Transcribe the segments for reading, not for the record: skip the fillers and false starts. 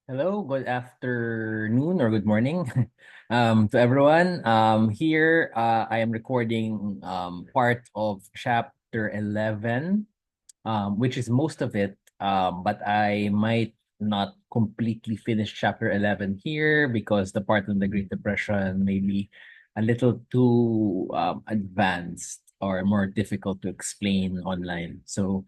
Hello, good afternoon or good morning to everyone. Here, I am recording part of chapter 11, which is most of it, but I might not completely finish chapter 11 here because the part on the Great Depression may be a little too advanced or more difficult to explain online. So,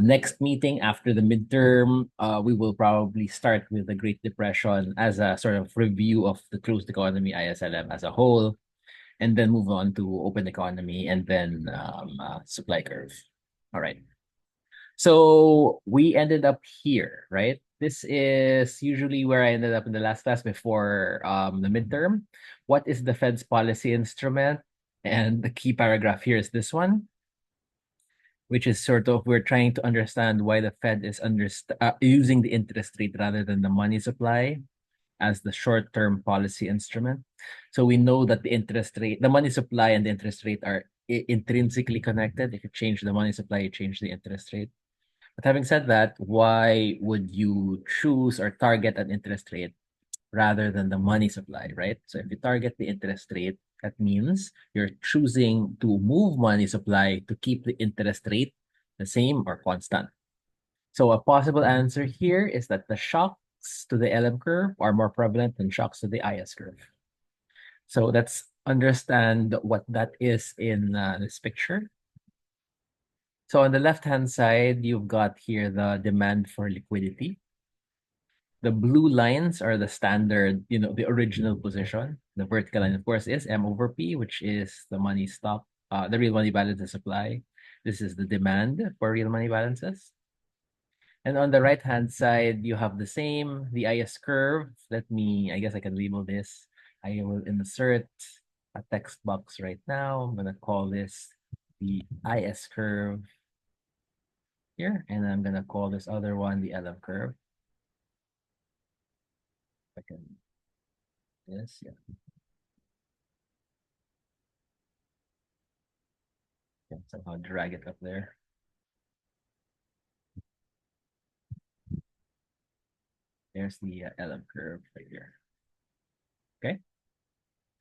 next meeting after the midterm, we will probably start with the Great Depression as a sort of review of the closed economy ISLM as a whole, and then move on to open economy and then supply curve. All right. So we ended up here, right? This is usually where I ended up in the last class before the midterm. What is the Fed's policy instrument? And the key paragraph here is this one, which is sort of we're trying to understand why the Fed is using the interest rate rather than the money supply as the short-term policy instrument. So we know that the interest rate, the money supply and the interest rate are intrinsically connected. If you change the money supply, you change the interest rate. But having said that, why would you choose or target an interest rate rather than the money supply, right? So if you target the interest rate, that means you're choosing to move money supply to keep the interest rate the same or constant. So a possible answer here is that the shocks to the LM curve are more prevalent than shocks to the IS curve. So let's understand what that is in this picture. So on the left-hand side, you've got here the demand for liquidity. The blue lines are the standard, the original position. The vertical line, of course, is M over P, which is the money stock, the real money balances supply. This is the demand for real money balances. And on the right-hand side, you have the same, the IS curve. I guess I can label this. I will insert a text box right now. I'm going to call this the IS curve here, and I'm going to call this other one the LM curve. I can, yes, yeah. Can somehow drag it up there. There's the LM curve right here. Okay.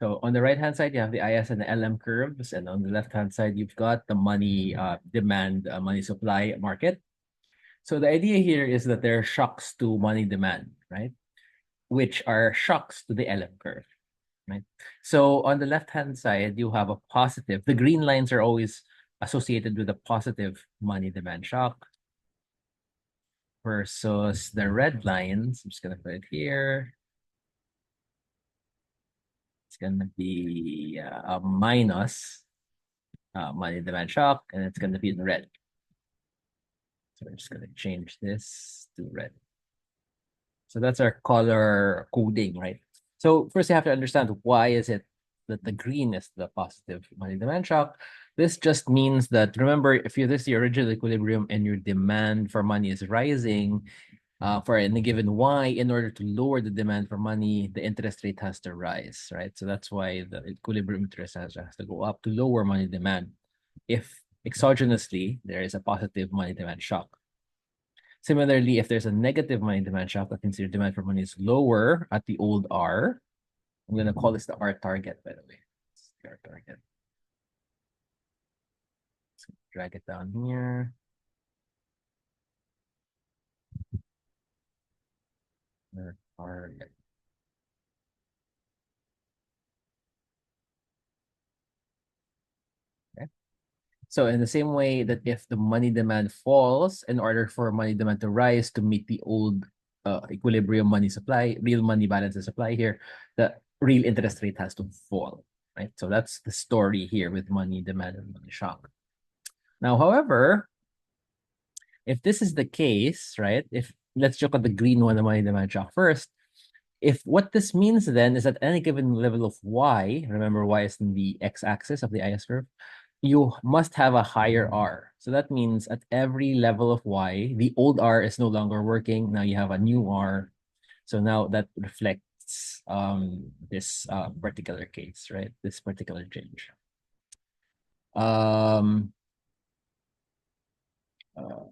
So on the right-hand side, you have the IS and the LM curves, and on the left-hand side, you've got the money demand, money supply market. So the idea here is that there are shocks to money demand, right? Which are shocks to the LM curve, right? So on the left-hand side, you have a positive. The green lines are always associated with a positive money demand shock versus the red lines. I'm just gonna put it here. It's gonna be a minus money demand shock, and it's gonna be in red. So we're just gonna change this to red. So that's our color coding, right? So first you have to understand why is it that the green is the positive money demand shock. This just means that, remember, if you this is the original equilibrium and your demand for money is rising for any given y, in order to lower the demand for money, the interest rate has to rise, right? So that's why the equilibrium interest has to go up to lower money demand. If exogenously there is a positive money demand shock. Similarly, if there's a negative money demand shock, that means your demand for money is lower at the old R. I'm going to call this the R target, by the way. It's the R target. So drag it down here. R target. Okay. So in the same way that if the money demand falls, in order for money demand to rise to meet the old equilibrium money supply, real money balance and supply here, the real interest rate has to fall, right? So that's the story here with money demand and money shock. Now, however, if this is the case, right? If let's look at the green one, the money demand shock first. If what this means then is at any given level of y, remember y is in the x-axis of the IS curve, you must have a higher r. So that means at every level of y, the old r is no longer working. Now you have a new r. So now that reflects this particular case, right? This particular change. Um, uh,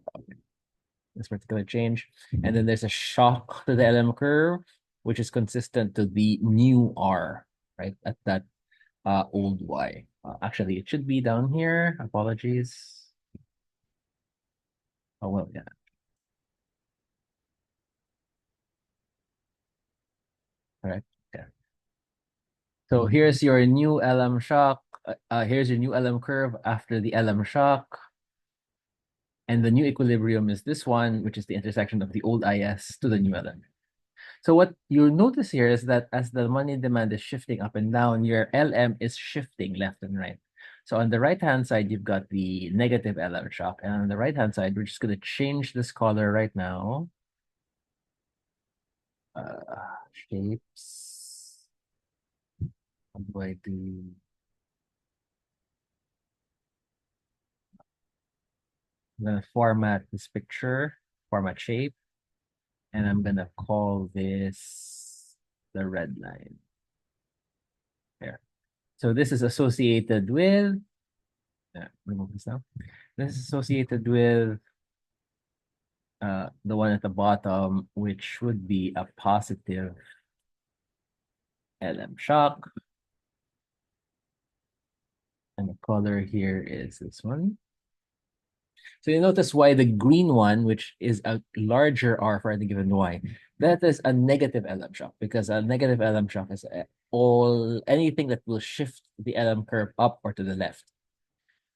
this particular change. And then there's a shock to the LM curve, which is consistent to the new R, right? At that old Y. Actually, it should be down here. Apologies. Oh, well, yeah. All right. Yeah. So here's your new LM shock. Here's your new LM curve after the LM shock. And the new equilibrium is this one, which is the intersection of the old IS to the new LM. So what you'll notice here is that as the money demand is shifting up and down, your LM is shifting left and right. So on the right-hand side, you've got the negative LM shock. And on the right-hand side, we're just going to change this color right now. Shapes. How do I do? I'm going to format this picture, format shape, and I'm going to call this the red line. There. So this is associated with, remove this now. This is associated with the one at the bottom, which would be a positive LM shock. And the color here is this one. So you notice why the green one, which is a larger R for any given Y, that is a negative LM shock, because a negative LM shock is anything that will shift the LM curve up or to the left.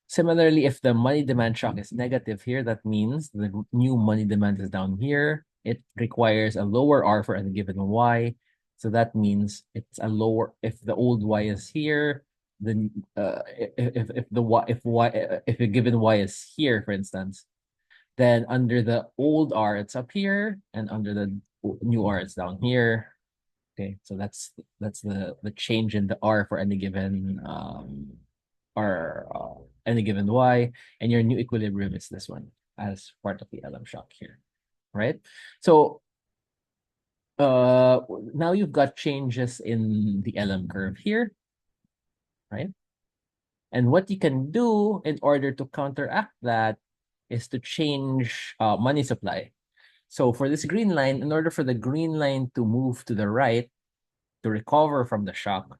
Similarly, if the money demand shock is negative here, that means the new money demand is down here. It requires a lower R for any given Y. So that means it's a lower, if the old Y is here, then if the Y if a given Y is here, for instance, then under the old R it's up here, and under the new R it's down here. Okay, so that's the change in the R for any given or any given Y, and your new equilibrium is this one as part of the LM shock here, right? So now you've got changes in the LM curve here, right? And what you can do in order to counteract that is to change money supply. So for this green line, in order for the green line to move to the right, to recover from the shock,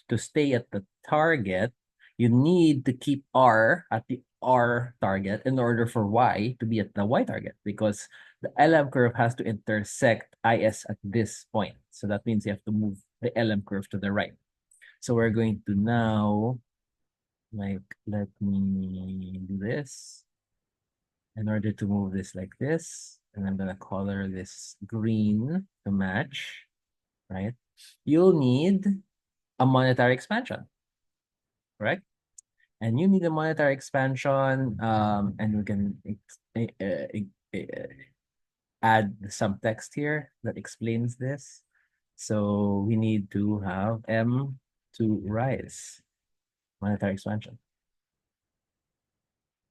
to stay at the target, you need to keep R at the R target in order for Y to be at the Y target, because the LM curve has to intersect IS at this point. So that means you have to move the LM curve to the right. So we're going to now, let me do this in order to move this like this. And I'm going to color this green to match, right? You'll need a monetary expansion, correct? And you need a monetary expansion, and we can add some text here that explains this. So we need to have M to rise, monetary expansion.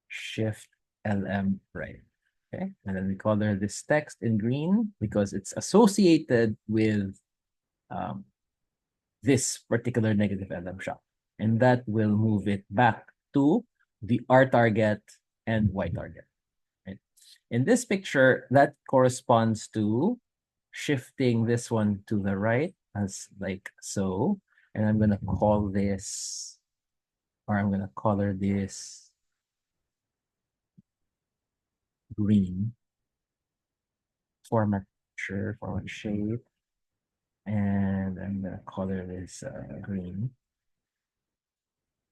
Shift LM right. Okay, and then we color this text in green because it's associated with this particular negative LM shock. And that will move it back to the R target and Y target. Right? In this picture, that corresponds to shifting this one to the right as like so. And I'm going to call this, or I'm going to color this green. Format picture, format shape. And I'm going to color this green.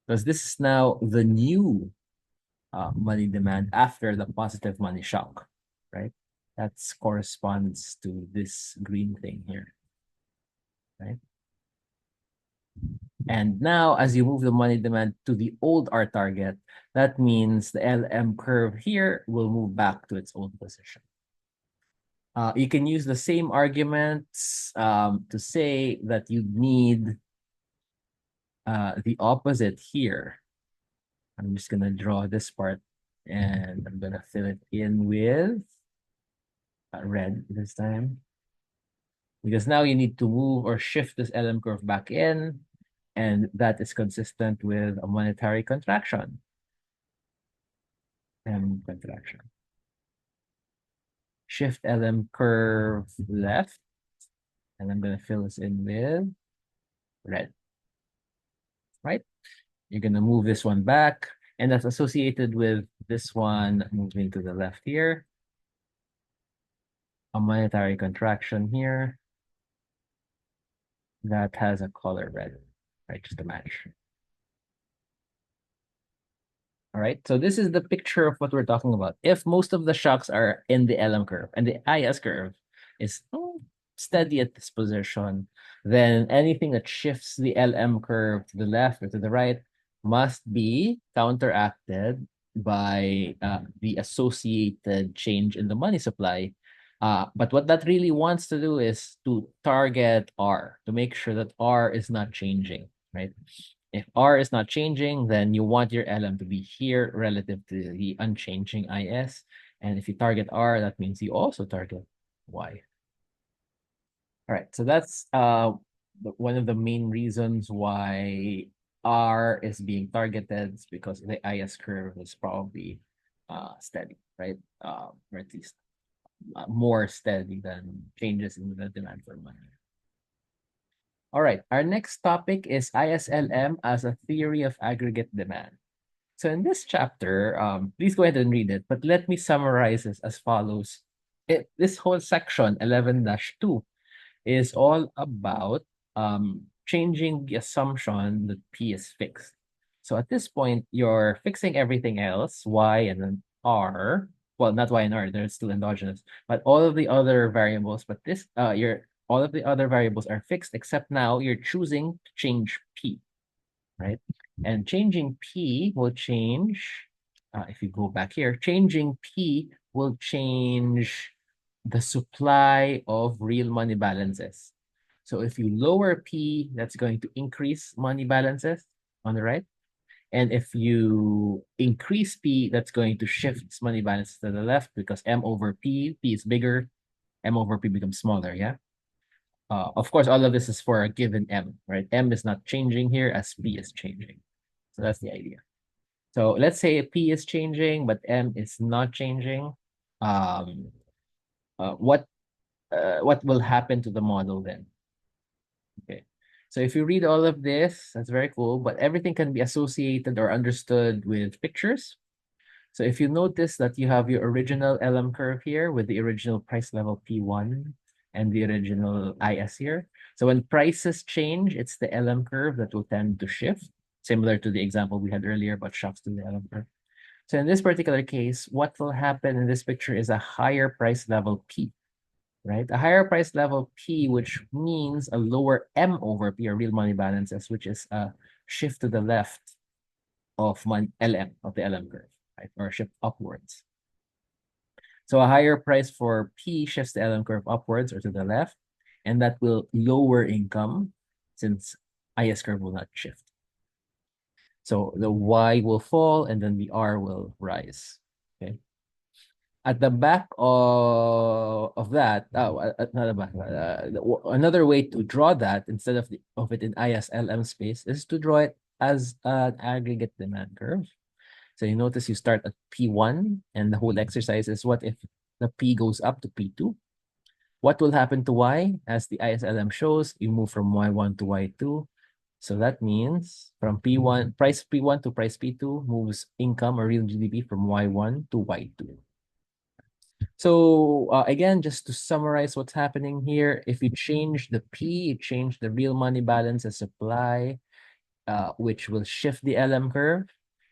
Because this is now the new money demand after the positive money shock, right? That corresponds to this green thing here, right? And now, as you move the money demand to the old R target, that means the LM curve here will move back to its old position. You can use the same arguments to say that you need the opposite here. I'm just going to draw this part, and I'm going to fill it in with red this time. Because now you need to move or shift this LM curve back in, and that is consistent with a monetary contraction. M contraction. shift LM curve left, and I'm going to fill this in with red, right? You're going to move this one back, and that's associated with this one moving to the left here. A monetary contraction here that has a color red, right? Just to match. All right, so this is the picture of what we're talking about. If most of the shocks are in the LM curve and the IS curve is steady at this position, then anything that shifts the LM curve to the left or to the right must be counteracted by the associated change in the money supply. But what that really wants to do is to target R, to make sure that R is not changing, right? If R is not changing, then you want your LM to be here relative to the unchanging IS. And if you target R, that means you also target Y. All right, so that's one of the main reasons why R is being targeted is because the IS curve is probably steady, right? Or at least more steady than changes in the demand for money. All right, our next topic is ISLM as a theory of aggregate demand. So in this chapter, please go ahead and read it, but let me summarize this as follows. This whole section, 11-2, is all about changing the assumption that P is fixed. So at this point, you're fixing everything else, Y and then R. Well, not Y and R, they're still endogenous, but all of the other variables, but this, all of the other variables are fixed, except now you're choosing to change P, right? And changing P will change, if you go back here, changing P will change the supply of real money balances. So if you lower P, that's going to increase money balances on the right. And if you increase P, that's going to shift money balances to the left because M over P is bigger, M over P becomes smaller, yeah? Of course, all of this is for a given M, right? M is not changing here as P is changing. So that's the idea. So let's say P is changing, but M is not changing. Um, what will happen to the model then? Okay. So if you read all of this, that's very cool, but everything can be associated or understood with pictures. So if you notice that you have your original LM curve here with the original price level P1 and the original IS here. So when prices change, it's the LM curve that will tend to shift, similar to the example we had earlier about shocks to the LM curve. So in this particular case, what will happen in this picture is a higher price level P, right? A higher price level P, which means a lower M over P, or real money balances, which is a shift to the left of LM, of the LM curve, right? Or shift upwards. So a higher price for P shifts the LM curve upwards or to the left, and that will lower income since IS curve will not shift. So the Y will fall and then the R will rise. Okay. At the back of that, not the back, another way to draw that instead of it in ISLM space is to draw it as an aggregate demand curve. So you notice you start at P1 and the whole exercise is what if the P goes up to P2? What will happen to Y? As the ISLM shows, you move from Y1 to Y2. So that means from P1, price P1 to price P2 moves income or real GDP from Y1 to Y2. So again, just to summarize what's happening here, if you change the P, you change the real money balance as supply, which will shift the LM curve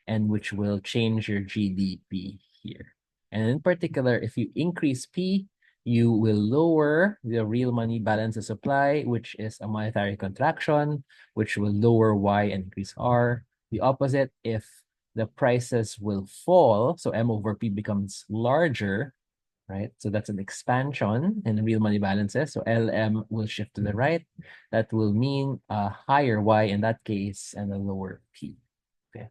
and which will change your GDP here. And in particular, if you increase P, you will lower the real money balance as supply, which is a monetary contraction, which will lower Y and increase R. The opposite, if the prices will fall, so M over P becomes larger, right? So that's an expansion in the real money balances. So LM will shift to the right. That will mean a higher Y in that case and a lower P. Okay.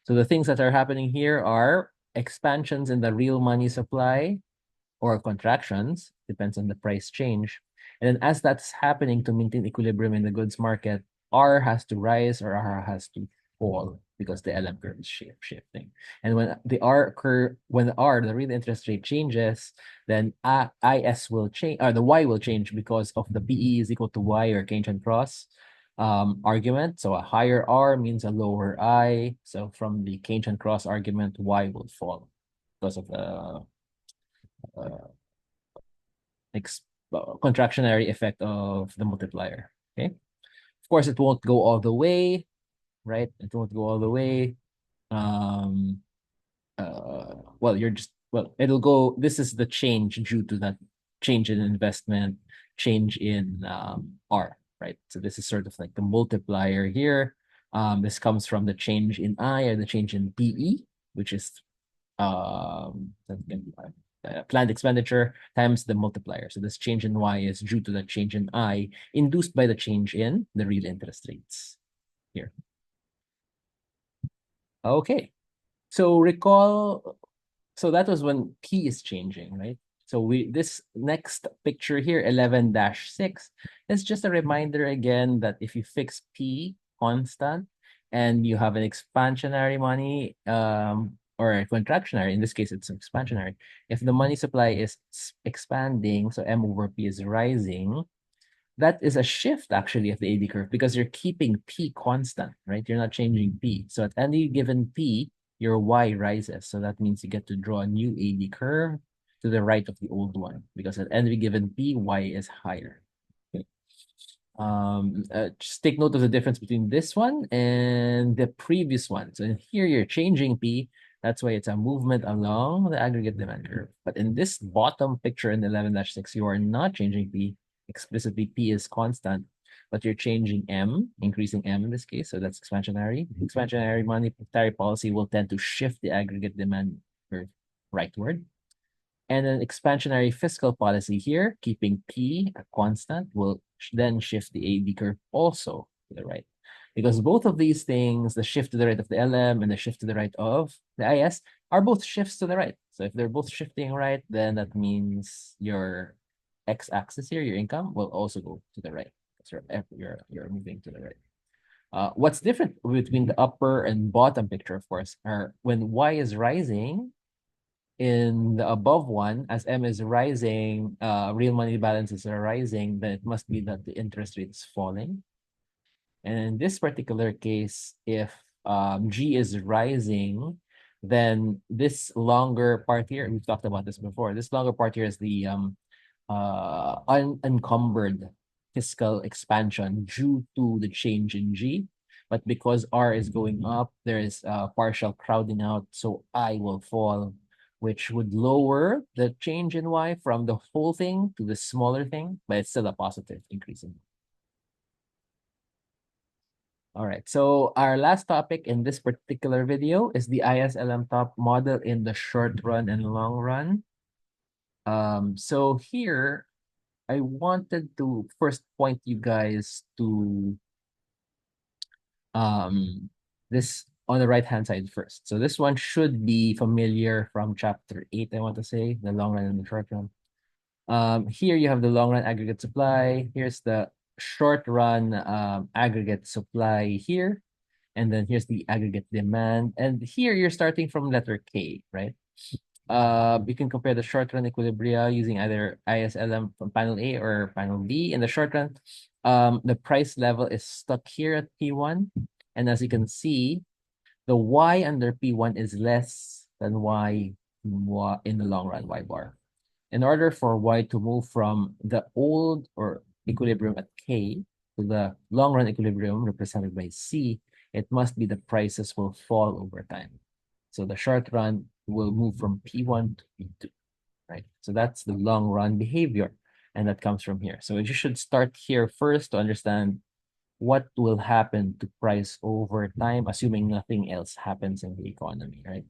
So the things that are happening here are expansions in the real money supply or contractions, depends on the price change. And then as that's happening to maintain equilibrium in the goods market, R has to rise or R has to fall, because the LM curve is shifting. And when the R curve, when the R, the real interest rate changes, then IS will change, or the Y will change because of the PE is equal to Y, or Keynesian cross argument. So a higher R means a lower I. So from the Keynesian cross argument, Y will fall because of the uh, contractionary effect of the multiplier. Okay. Of course, it won't go all the way, right? It won't go all the way. Um, well, it'll go. This is the change due to that change in investment, change in R, right? So this is sort of like the multiplier here. This comes from the change in I, or the change in PE, which is planned expenditure times the multiplier. So this change in Y is due to the change in I induced by the change in the real interest rates here. Okay. So recall, so that was when P is changing, right? So this next picture here, 11-6, is just a reminder again that if you fix P constant and you have an expansionary money or a contractionary, in this case it's expansionary, if the money supply is expanding, so M over P is rising, that is a shift actually of the AD curve because you're keeping P constant, right? You're not changing P. So at any given P, your Y rises. So that means you get to draw a new AD curve to the right of the old one because at any given P, Y is higher. Okay. Just take note of the difference between this one and the previous one. So here you're changing P. That's why it's a movement along the aggregate demand curve. But in this bottom picture in 11-6, you are not changing P. Explicitly, P is constant, but you're changing M, increasing M in this case. So that's expansionary. Expansionary monetary policy will tend to shift the aggregate demand curve rightward. And an expansionary fiscal policy here, keeping P a constant, will then shift the AD curve also to the right. Because both of these things, the shift to the right of the LM and the shift to the right of the IS, are both shifts to the right. So if they're both shifting right, then that means your x-axis here, your income, will also go to the right. So you're moving to the right. What's different between the upper and bottom picture, of course, are when Y is rising, in the above one, as M is rising, real money balances are rising, then it must be that the interest rate is falling. And in this particular case, if G is rising, then this longer part here, we've talked about this before, this longer part here is the unencumbered fiscal expansion due to the change in G. But because R is going up, there is partial crowding out, so I will fall, which would lower the change in Y from the whole thing to the smaller thing, but it's still a positive increase in. All right, so our last topic in this particular video is the ISLM top model in the short run and long run. So here, I wanted to first point you guys to this on the right-hand side first. So this one should be familiar from chapter 8, I want to say, the long run and the short run. Here you have the long run aggregate supply. Here's the short run aggregate supply here. And then here's the aggregate demand. And here you're starting from letter K, right? You can compare the short run equilibria using either ISLM from panel A or panel B. In the short run, the price level is stuck here at P1. And as you can see, the Y under P1 is less than Y in the long run, Y bar. In order for Y to move from the old or equilibrium at K to the long run equilibrium represented by C, it must be the prices will fall over time. So the short run will move from P1 to P2, right? So that's the long run behavior, and that comes from here. So you should start here first to understand what will happen to price over time, assuming nothing else happens in the economy, right?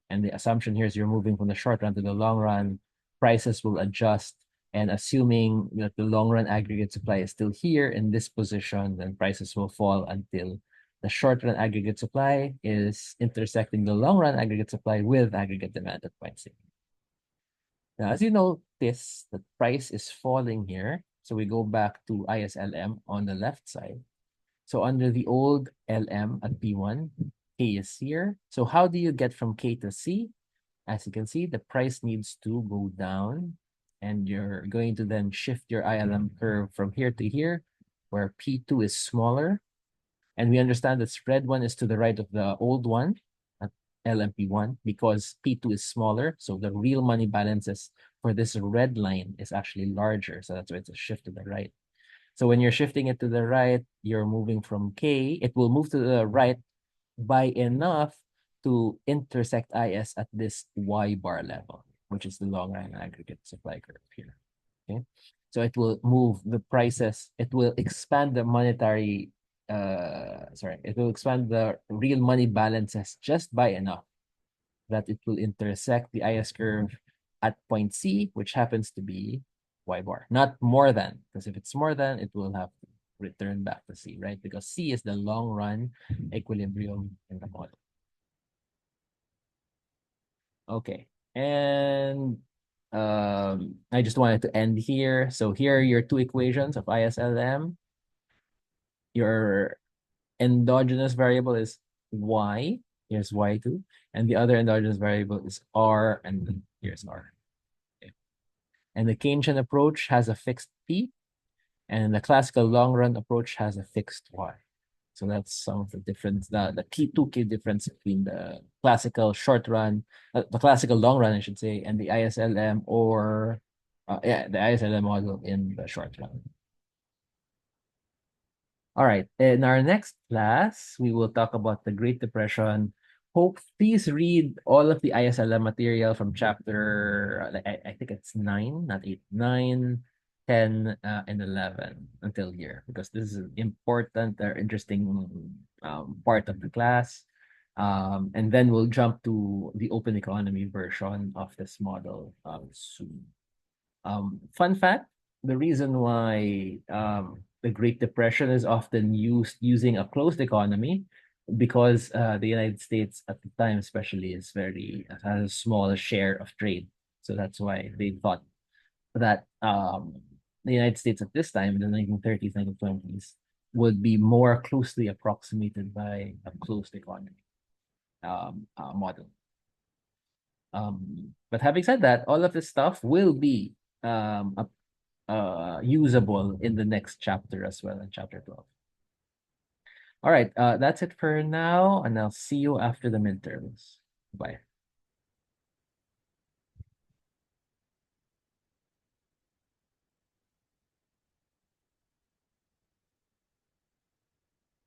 And the assumption here is you're moving from the short run to the long run, prices will adjust, and assuming that the long run aggregate supply is still here in this position, then prices will fall until the short run aggregate supply is intersecting the long run aggregate supply with aggregate demand at point C. Now, as you notice, the price is falling here. So we go back to ISLM on the left side. So under the old LM at P1, K is here. So how do you get from K to C? As you can see, the price needs to go down, and you're going to then shift your ILM curve from here to here, where P2 is smaller. And we understand that spread one is to the right of the old one at LMP1 because P2 is smaller. So the real money balances for this red line is actually larger. So that's why it's a shift to the right. So when you're shifting it to the right, you're moving from K. It will move to the right by enough to intersect IS at this Y bar level, which is the long run aggregate supply curve here. Okay. So it will move the prices, it will expand the monetary it will expand the real money balances just by enough that it will intersect the IS curve at point C, which happens to be Y bar, not more than, because if it's more than, it will have to return back to C, right? Because C is the long run equilibrium in the model. Okay. And I just wanted to end here. So here are your two equations of ISLM. Your endogenous variable is Y. Here's Y2. And the other endogenous variable is R, and then here's R. Okay. And the Keynesian approach has a fixed P, and the classical long run approach has a fixed Y. So that's some of the difference, the key difference between the classical short run, the classical long run, I should say, and the ISLM or, the ISLM model in the short run. All right. In our next class, we will talk about the Great Depression. Hope please read all of the ISLM material from chapter, I think it's 9, not 8, 9, 10, and 11 until here, because this is an important or interesting part of the class. And then we'll jump to the open economy version of this model soon. Fun fact, the reason why the Great Depression is often used using a closed economy because the United States at the time especially is very has a small share of trade. So that's why they thought that the United States at this time in the 1930s, 1920s would be more closely approximated by a closed economy model. But having said that, all of this stuff will be usable in the next chapter as well, in chapter 12. All right, that's it for now, and I'll see you after the midterms. Bye.